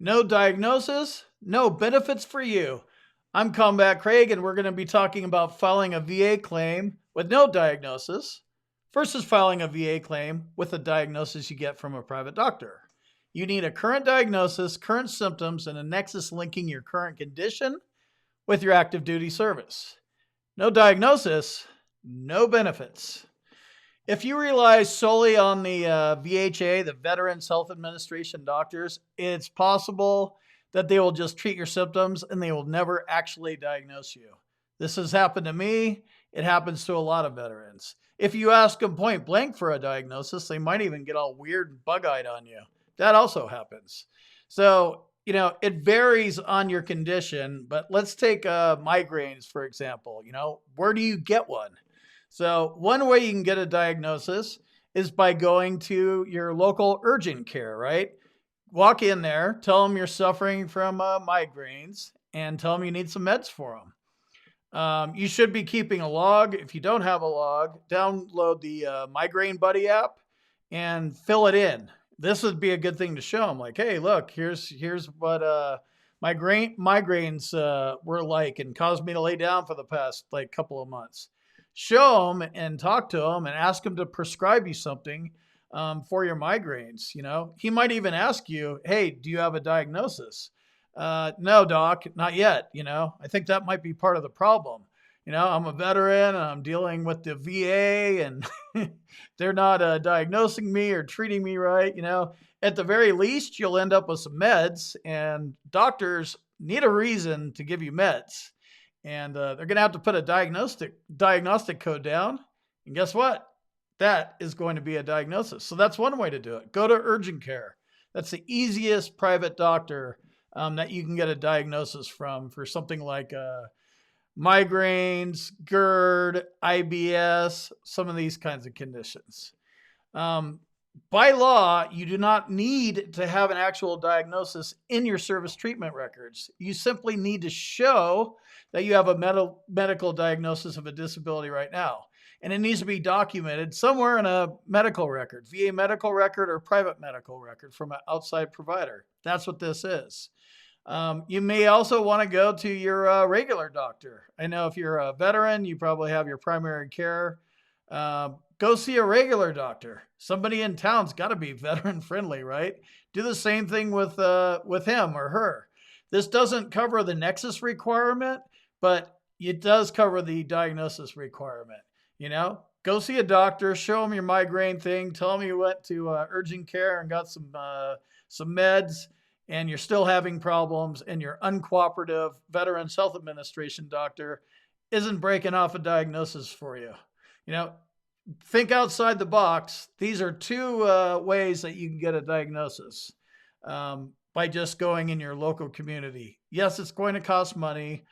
No diagnosis, no benefits for you. I'm Combat Craig, and we're going to be talking about filing a VA claim with no diagnosis versus filing a VA claim with a diagnosis you get from a private doctor. You need a current diagnosis, current symptoms, and a nexus linking your current condition with your active duty service. No diagnosis, no benefits. If you rely solely on the VHA, the Veterans Health Administration doctors, it's possible that they will just treat your symptoms and they will never actually diagnose you. This has happened to me. It happens to a lot of veterans. If you ask them point blank for a diagnosis, they might even get all weird and bug-eyed on you. That also happens. So, it varies on your condition, but let's take migraines, for example. Where do you get one? So one way you can get a diagnosis is by going to your local urgent care, right? Walk in there, tell them you're suffering from migraines, and tell them you need some meds for them. You should be keeping a log. If you don't have a log, download the Migraine Buddy app and fill it in. This would be a good thing to show them. Like, hey, look, here's what migraines were like and caused me to lay down for the past couple of months. Show them and talk to them and ask them to prescribe you something for your migraines. He might even ask you, hey, do you have a diagnosis? No, doc, not yet. I think that might be part of the problem. I'm a veteran and I'm dealing with the VA and they're not diagnosing me or treating me right. At the very least, you'll end up with some meds, and doctors need a reason to give you meds. And they're going to have to put a diagnostic code down. And guess what? That is going to be a diagnosis. So that's one way to do it. Go to urgent care. That's the easiest private doctor that you can get a diagnosis from for something like migraines, GERD, IBS, some of these kinds of conditions. By law, you do not need to have an actual diagnosis in your service treatment records. You simply need to show that you have a medical diagnosis of a disability right now. And it needs to be documented somewhere in a medical record, VA medical record or private medical record from an outside provider. That's what this is. You may also want to go to your regular doctor. I know if you're a veteran, you probably have your primary care. Go see a regular doctor. Somebody in town's got to be veteran friendly, right? Do the same thing with him or her. This doesn't cover the nexus requirement, but it does cover the diagnosis requirement. Go see a doctor, show them your migraine thing, tell them you went to urgent care and got some meds, and you're still having problems, and your uncooperative Veterans Health Administration doctor isn't breaking off a diagnosis for you. Think outside the box. These are two ways that you can get a diagnosis by just going in your local community. Yes, it's going to cost money.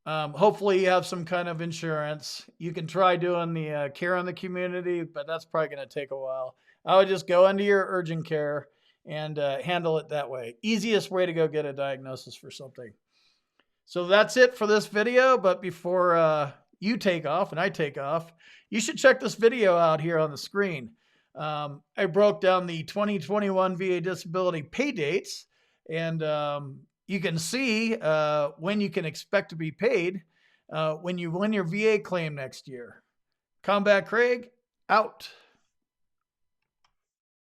Hopefully you have some kind of insurance. You can try doing the care in the community, but that's probably going to take a while. I would just go into your urgent care and handle it that way. Easiest way to go get a diagnosis for something. So that's it for this video. But before you take off and I take off, you should check this video out here on the screen. I broke down the 2021 VA disability pay dates, and you can see when you can expect to be paid when you win your VA claim next year. Combat Craig, out.